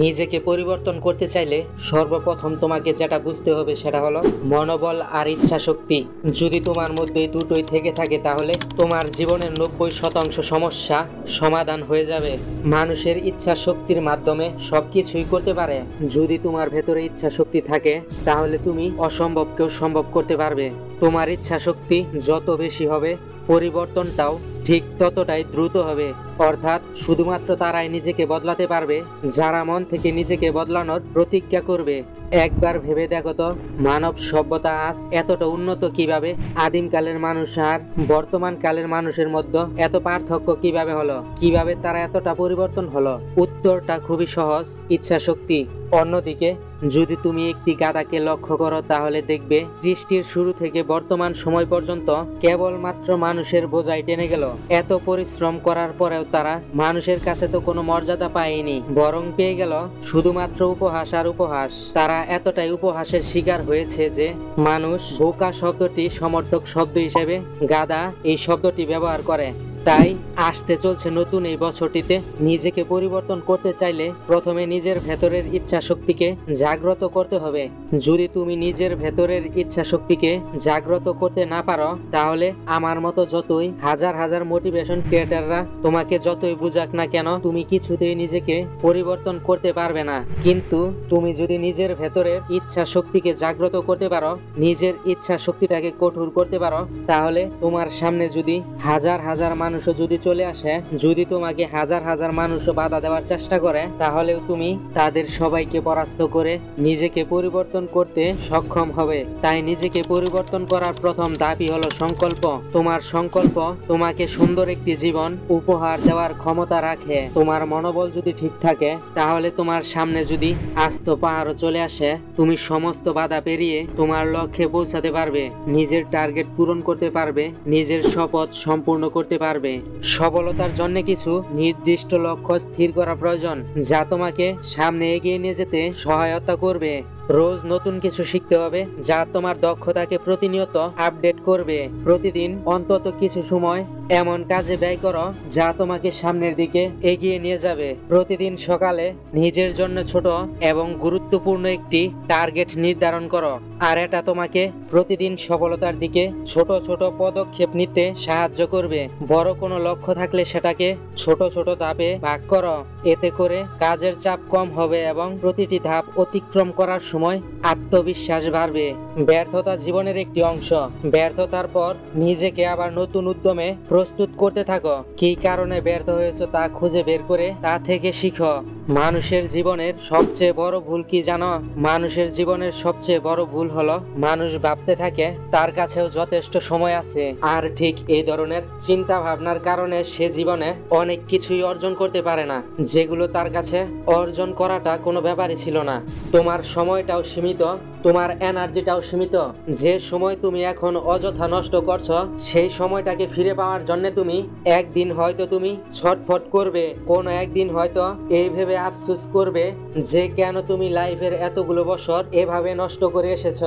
নিজেকে পরিবর্তন করতে চাইলে সর্বপ্রথম তোমাকে যেটা বুঝতে হবে সেটা হলো মনোবল আর ইচ্ছা শক্তি। যদি তোমার মধ্যে এই দুটোই থেকে থাকে তাহলে তোমার জীবনের 90% সমস্যা সমাধান হয়ে যাবে। মানুষের ইচ্ছা শক্তির মাধ্যমে সবকিছুই করতে পারে। যদি তোমার ভেতরে ইচ্ছা শক্তি থাকে তাহলে তুমি অসম্ভবকেও সম্ভব করতে পারবে। তোমার ইচ্ছা শক্তি যত বেশি হবে পরিবর্তনটাও ঠিক ততটাই দ্রুত হবে। অর্থাৎ শুধুমাত্র তারাই নিজেকে বদলাতে পারবে যারা মন থেকে নিজেকে বদলানোর প্রতিজ্ঞা করবে। একবার ভেবে দেখো তো, মানব সভ্যতা আজ এতটা উন্নত কিভাবে? আদিমকালের মানুষ আর বর্তমান কালের মানুষের মধ্যে এত পার্থক্য কিভাবে হলো? কিভাবে তারা এতটা পরিবর্তন হলো? উত্তরটা খুবই সহজ, ইচ্ছা শক্তি। অন্যদিকে যদি তুমি একটি গাধাকে লক্ষ্য করো তাহলে দেখবে সৃষ্টির শুরু থেকে বর্তমান সময় পর্যন্ত কেবলমাত্র মানুষের বোঝাই টেনে গেল। এত পরিশ্রম করার পরেও তারা মানুষের কাছে তো কোনো মর্যাদা পায়নি, বরং পেয়ে গেল শুধুমাত্র উপহাস আর উপহাস। তারা এতটাই উপহাসের শিকার হয়েছে যে মানুষ বোকা শব্দটি সমর্থক শব্দ হিসেবে গাধা এই শব্দটি ব্যবহার করে। তাই আসতে চলছে নতুন এই বছরটিতে নিজেকে পরিবর্তন করতে চাইলে প্রথমে নিজের ভেতরের ইচ্ছা শক্তিকে জাগ্রত করতে হবে। যদি তুমি নিজের ভেতরের ইচ্ছা শক্তিকে জাগ্রত করতে না পারো তাহলে আমার মতো যতই হাজার হাজার মোটিভেশন ক্রিয়েটাররা তোমাকে যতই বুঝাক না কেন তুমি কিছুতেই নিজেকে পরিবর্তন করতে পারবে না। কিন্তু তুমি যদি নিজের ভেতরের ইচ্ছা শক্তিকে জাগ্রত করতে পারো, নিজের ইচ্ছা শক্তিটাকে কঠোর করতে পারো, তাহলে তোমার সামনে যদি হাজার হাজার মানুষও যদি চলে আসে, যদি তোমাকে হাজার হাজার মানুষও বাধা দেওয়ার চেষ্টা করে, তাহলেও তুমি তাদের সবাইকে পরাস্ত করে নিজেকে পরিবর্তন করতে সক্ষম হবে। তাই নিজেকে পরিবর্তন করার প্রথম ধাপই হলো সংকল্প। তোমার সংকল্প তোমাকে সুন্দর একটি জীবন উপহার দেওয়ার ক্ষমতা রাখে। তোমার মনোবল যদি ঠিক থাকে তাহলে তোমার সামনে যদি আস্ত পাহাড়ও চলে আসে, তুমি সমস্ত বাধা পেরিয়ে তোমার লক্ষ্যে পৌঁছাতে পারবে, নিজের টার্গেট পূরণ করতে পারবে, নিজের শপথ সম্পূর্ণ করতে পারবে। সফলতার জন্য কিছু নির্দিষ্ট লক্ষ্য স্থির করা প্রয়োজন যা তোমাকে সামনে এগিয়ে নিয়ে যেতে সহায়তা করবে। রোজ নতুন কিছু শিখতে হবে যা তোমার দক্ষতাকে প্রতিনিয়ত আপডেট করবে। প্রতিদিন অন্তত কিছু সময় এমন কাজে ব্যয় করো যা তোমাকে সামনের দিকে এগিয়ে নিয়ে যাবে। প্রতিদিন সকালে নিজের জন্য ছোট এবং গুরুত্বপূর্ণ একটি টার্গেট নির্ধারণ করো, আর এটা তোমাকে প্রতিদিন সফলতার দিকে ছোট ছোট পদক্ষেপ নিতে সাহায্য করবে। বড় কোনো লক্ষ্য থাকলে সেটাকে ছোট ছোট ধাপে ভাগ করো, এতে করে কাজের চাপ কম হবে এবং প্রতিটি ধাপ অতিক্রম করার সময় আত্মবিশ্বাস বাড়বে। ব্যর্থতা জীবনের একটি অংশ। ব্যর্থতার পর নিজেকে আবার নতুন উদ্যমে প্রস্তুত করতে থাকো। কী কারণে ব্যর্থ হয়েছে তা খুঁজে বের করে তা থেকে শিখো। মানুষের জীবনের সবচেয়ে বড় ভুল কি জানো? মানুষের জীবনের সবচেয়ে বড় ভুল হলো মানুষ ভাবতে থাকে তার কাছেও যথেষ্ট সময় আছে, আর ঠিক এই ধরনের চিন্তা ভাবনার কারণে সে জীবনে অনেক কিছুই অর্জন করতে পারে না, যেগুলো তার কাছে অর্জন করাটা কোনো ব্যাপারই ছিল না। তোমার সময়টাও সীমিত, তোমার এনার্জিটাও সীমিত। যে সময় তুমি এখন অযথা নষ্ট করছো সেই সময়টাকে ফিরে পাওয়ার জন্য তুমি একদিন হয়তো তুমি ছটফট করবে, কোনো একদিন হয়তো এই ভেবে আফসোস করবে যে কেন তুমি লাইফের এতগুলো বছর এভাবে নষ্ট করে এসেছ।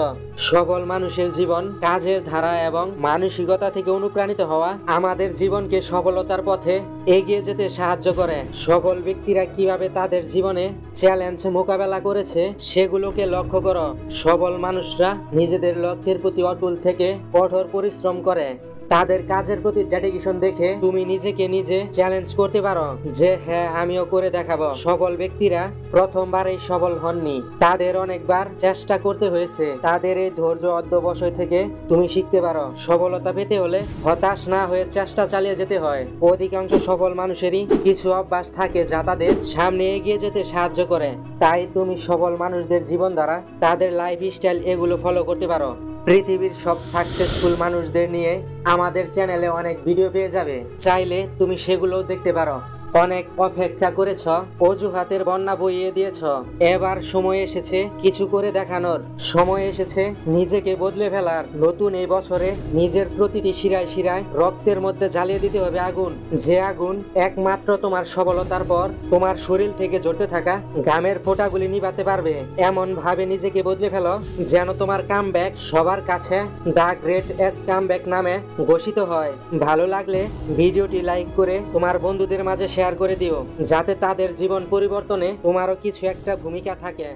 সফল মানুষের জীবন কাজের ধারা এবং মানসিকতা থেকে অনুপ্রাণিত হওয়া আমাদের জীবনকে সফলতার পথে এগিয়ে যেতে সাহায্য করে। সফল ব্যক্তিরা কিভাবে তাদের জীবনে চ্যালেঞ্জ মোকাবেলা করেছে সেগুলোকে লক্ষ্য করো। সফল মানুষরা নিজেদের লক্ষ্যের প্রতি অটল থেকে কঠোর পরিশ্রম করে। তাদের কাজের প্রতি ডেডিকেশন দেখে তুমি নিজেকে নিজে চ্যালেঞ্জ করতে পারো যে হ্যাঁ, আমিও করে দেখাবো। সফল ব্যক্তিরা প্রথমবারেই সফল হননি, তাদের অনেকবার চেষ্টা করতে হয়েছে। তাদের এই ধৈর্য অধ্যবসায় থেকে তুমি শিখতে পারো। সফলতা পেতে হলে হতাশ না হয়ে চেষ্টা চালিয়ে যেতে হয়। অধিকাংশ সফল মানুষেরই কিছু অভ্যাস থাকে যা তাদের সামনে এগিয়ে যেতে সাহায্য করে। তাই তুমি সফল মানুষদের জীবন দ্বারা তাদের লাইফস্টাইল এগুলো ফলো করতে পারো। পৃথিবীর সব সাকসেসফুল মানুষদের নিয়ে আমাদের চ্যানেলে অনেক ভিডিও পেয়ে যাবে, চাইলে তুমি সেগুলোও দেখতে পারো। অনেক অপেক্ষা করেছ, অজুহাতের বন্যা বইয়ে দিয়েছ, এবার সময় এসেছে কিছু করে দেখানোর। সময় এসেছে নিজেকে বদলে ফেলার। নতুন এই বছরে নিজের প্রতিটি শিরায় শিরায় রক্তের মধ্যে জ্বালিয়ে দিতে হবে আগুন, যে আগুন একমাত্র তোমার সফলতার পর তোমার শরীর থেকে ঝরতে থাকা ঘামের ফোঁটাগুলি নিভাতে পারবে। এমন ভাবে নিজেকে বদলে ফেলো যেন তোমার কামব্যাক সবার কাছে দ্য গ্রেট এস কামব্যাক নামে ঘোষিত হয়। ভালো লাগলে ভিডিওটি লাইক করে তোমার বন্ধুদের মাঝে শেয়ার করে দিও, যাতে তাদের জীবন পরিবর্তনে তোমারও কিছু একটা ভূমিকা থাকে।